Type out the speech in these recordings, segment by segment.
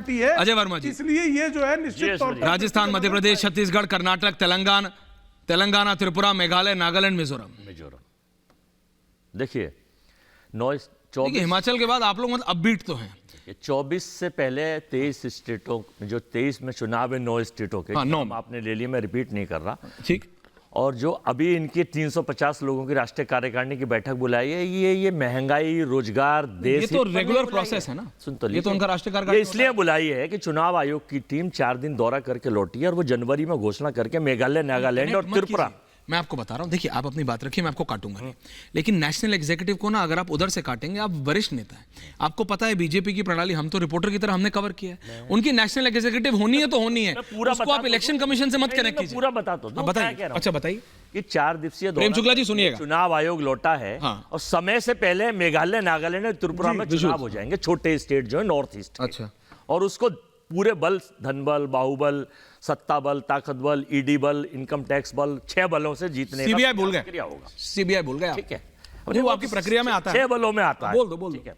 Party है अजय वर्मा जी, इसलिए ये जो है निश्चित तौर पर राजस्थान, मध्य प्रदेश, छत्तीसगढ़, कर्नाटक, तेलंगाना, त्रिपुरा, मेघालय, नागालैंड, मिजोरम। देखिए हिमाचल के बाद आप लोग मतलब अपबीट तो हैं। 24 से पहले 23 स्टेटों जो 23 में चुनाव है 9 स्टेटों के, हाँ, आपने ले लिया, मैं रिपीट नहीं कर रहा। ठीक। और जो अभी इनकी 350 लोगों की राष्ट्रीय कार्यकारिणी की बैठक बुलाई है, ये महंगाई, रोजगार, देश, ये तो रेगुलर प्रोसेस है ना। सुन तो ये तो उनका राष्ट्रीय कार्यकारिणी इसलिए बुलाई है कि चुनाव आयोग की टीम 4 दिन दौरा करके लौटी है और वो जनवरी में घोषणा करके मेघालय, नागालैंड और त्रिपुरा। मैं आपको बता रहा हूं, देखिए आप अपनी बात रखिए, मैं आपको काटूंगा नहीं, लेकिन नेशनल एग्जीक्यूटिव को ना अगर आप उधर से काटेंगे, आप वरिष्ठ नेता हैं, आपको पता है बीजेपी की प्रणाली, हम तो रिपोर्टर की तरह हमने कवर किया है, उनकी नेशनल एग्जीक्यूटिव होनी है तो होनी है, उसको आप इलेक्शन कमीशन से मत कनेक्ट कीजिए। पूरा बता दो, बताइए। अच्छा बताइए कि 4 दिवसीय प्रेम शुक्ला जी सुनिएगा, चुनाव आयोग लौटा है और समय से पहले मेघालय, नागालैंड और त्रिपुरा में चुनाव हो जाएंगे, छोटे स्टेट जो है नॉर्थ ईस्ट। अच्छा, और उसको पूरे बल, धनबल, बाहुबल, सत्ता बल, ताकत बल, ईडी बल, इनकम टैक्स बल, 6 बलों से जीतने का सीबीआई भूल गए, प्रक्रिया होगा। सीबीआई भूल गए, ठीक है, वो आपकी प्रक्रिया में आता है, 6 बलों में आता है। बोल दो, बोल ठीक है।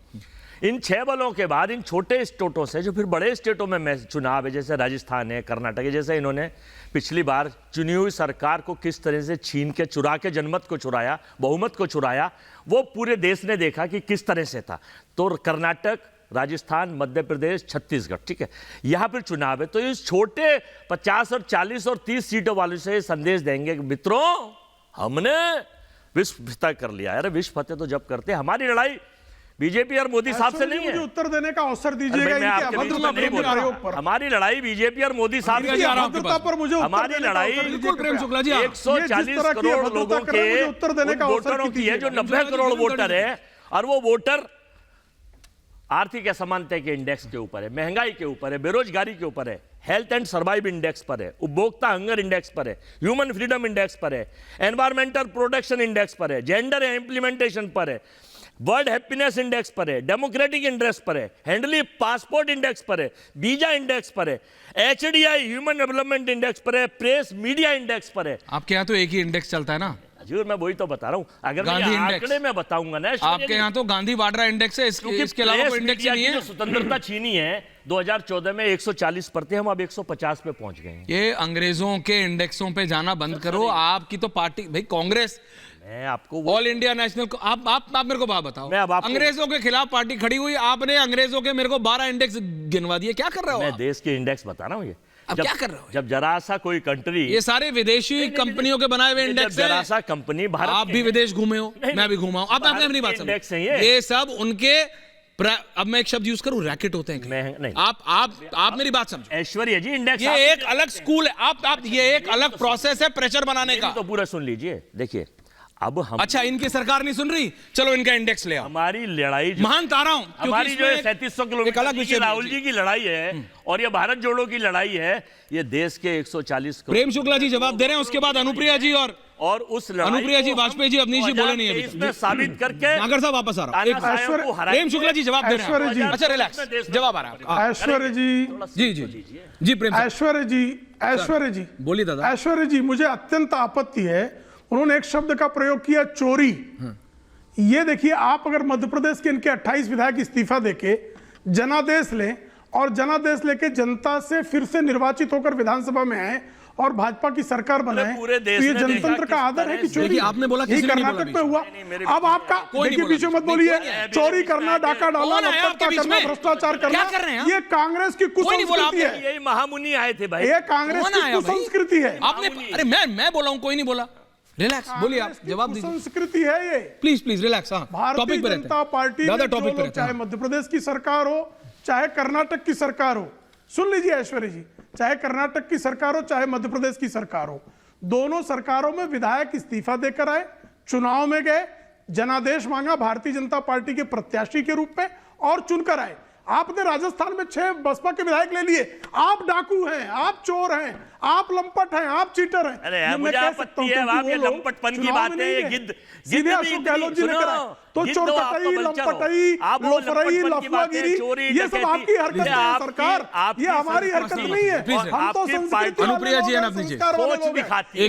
इन 6 बलों के बाद इन छोटे स्टेटों से जो फिर बड़े स्टेटों में चुनाव है, जैसे राजस्थान है, कर्नाटक है, जैसे इन्होंने पिछली बार चुनी हुई सरकार को किस तरह से छीन के, चुरा के जनमत को चुराया, बहुमत को चुराया, वो पूरे देश ने देखा कि किस तरह से था। तो कर्नाटक, राजस्थान, मध्य प्रदेश, छत्तीसगढ़, ठीक है, यहां पर चुनाव है। तो इस छोटे 50 और 40 और 30 सीटों वालों से संदेश देंगे कि मित्रों, हमने विश्व फतेह कर लिया है। अरे विश्व फतेह तो जब करते, हमारी लड़ाई बीजेपी और मोदी साहब से नहीं है। मुझे उत्तर देने का अवसर दीजिएगा हमारी लड़ाई बीजेपी और मोदी साहब से, हमारी लड़ाई 140 करोड़ लोगों के वोटरों की है, जो 90 करोड़ वोटर है, और वो वोटर आर्थिक असमानता के इंडेक्स के ऊपर है, महंगाई के ऊपर है, बेरोजगारी के ऊपर है, हेल्थ एंड सर्वाइव इंडेक्स पर है, उपभोक्ता हंगर इंडेक्स पर है, ह्यूमन फ्रीडम इंडेक्स पर है, एनवायरमेंटल प्रोटेक्शन इंडेक्स पर है, जेंडर इंप्लीमेंटेशन पर है, वर्ल्ड हैप्पीनेस इंडेक्स पर है, डेमोक्रेटिक इंडेक्स पर है, हैंडली पासपोर्ट इंडेक्स पर है, वीजा इंडेक्स पर है, HDI ह्यूमन डेवलपमेंट इंडेक्स पर है, प्रेस मीडिया इंडेक्स पर है। आपके यहाँ तो एक ही इंडेक्स चलता है ना? मैं वही तो बता रहा हूं। अगर गांधी मैं आंकड़े में बताऊंगा ना, आपके यहाँ तो गांधी वाड्रा इंडेक्स है, इसके अलावा कोई इंडेक्स नहीं है। स्वतंत्रता छीनी है 2014 में 140 पर थे, हम अब 150 पे पहुंच गए हैं। ये अंग्रेजों के इंडेक्सों पे जाना बंद करो। आपकी तो पार्टी भाई कांग्रेस, मैं आपको ऑल इंडिया नेशनल, आप मेरे को बात बताओ, अंग्रेजों के खिलाफ पार्टी खड़ी हुई, आपने अंग्रेजों के मेरे को 12 इंडेक्स गिनवा दिए, क्या कर रहे हो? मैं देश के इंडेक्स बता रहा हूँ। ये अब क्या कर रहे हो? जब जरा सा कोई कंट्री, ये सारे विदेशी कंपनियों के बनाए हुए इंडेक्स है। जरा सा कंपनी, भारत, आप भी विदेश घूमे हो, मैं भी घूमा हूं, आप अपनी बात इंडेक्स समझो। ये सब उनके, अब मैं एक शब्द यूज करूं, रैकेट होते हैं। नहीं, आप मेरी बात समझो। ऐश्वर्या जी, इंडेक्स ये एक अलग स्कूल है, आप ये एक अलग प्रोसेस है प्रेशर बनाने का। तो पूरा सुन लीजिए। देखिए अब हम, अच्छा इनकी सरकार नहीं सुन रही, चलो इनका इंडेक्स ले आओ। हमारी लड़ाई, महान ताराओं, हमारी जो 3700 किलोमीटर की राहुल जी की लड़ाई है और ये भारत जोड़ो की लड़ाई है, ये देश के 140 करोड़। प्रेम शुक्ला जी जवाब दे रहे हैं, उसके बाद अनुप्रिया जी और उस लड़ाई, अनुप्रिया जी, वाजपेयी जी, अवनीश जी बोले नहीं अभी इसमें साबित करके। नागर साहब वापस आ रहा हूं, प्रेम शुक्ला जी जवाब दे रहे हैं। अच्छा रिलैक्स, जवाब आ रहा है। ऐश्वर्या जी प्रेम, ऐश्वर्या जी बोलिए दादा। ऐश्वर्या जी, मुझे अत्यंत आपत्ति है, उन्होंने एक शब्द का प्रयोग किया, चोरी। ये देखिए, आप अगर मध्य प्रदेश के इनके 28 विधायक इस्तीफा देके जनादेश लें और जनादेश लेके जनता से फिर से निर्वाचित होकर विधानसभा में आए और भाजपा की सरकार बनाए, तो ये जनतंत्र का आदर है कि चोरी? आपने बोला किसी ने नहीं बोला कर्नाटक में हुआ। अब आपका देखिए, बीच में मत बोलिए, चोरी करना, डाका डालना, नफरत करना, भ्रष्टाचार करना, ये कांग्रेस की कुसंस्कृति है। यही महामुनि आए थे भाई, ये कांग्रेस की कुसंस्कृति है। आपने, अरे मैं बोला हूं, कोई नहीं बोला। रिलैक्स, बोलिए आप, जवाब दीजिए। संस्कृति है ये, please relax. Bharatiya Janata party दादा टॉपिक पे, चाहे मध्य प्रदेश की सरकार हो, चाहे कर्नाटक की सरकार हो, सुन लीजिए ऐश्वर्या जी, चाहे कर्नाटक की सरकार हो, चाहे मध्य प्रदेश की सरकार हो, दोनों सरकारों में विधायक इस्तीफा देकर आए, चुनाव में गए, जनादेश मांगा भारतीय जनता पार्टी के प्रत्याशी के रूप में और चुनकर आए। आपने राजस्थान में 6 बसपा के विधायक ले लिए। आप डाकू हैं, आप चोर हैं, आप लंपट हैं, आप चीटर हैं। अरे मुझे आपत्ति है आपके लंपटपन की बातें, ये गिद्ध सीधे अशोक गहलोत जी लेकर आए, तो चोरपटाई, लंपटाई, लोफराई, लफुआगिरी, ये सब आपकी हरकत है सरकार, ये हमारी हरकत नहीं है। हम तो संस्कृति, अनुप्रिया जी, सोच दिखाती है।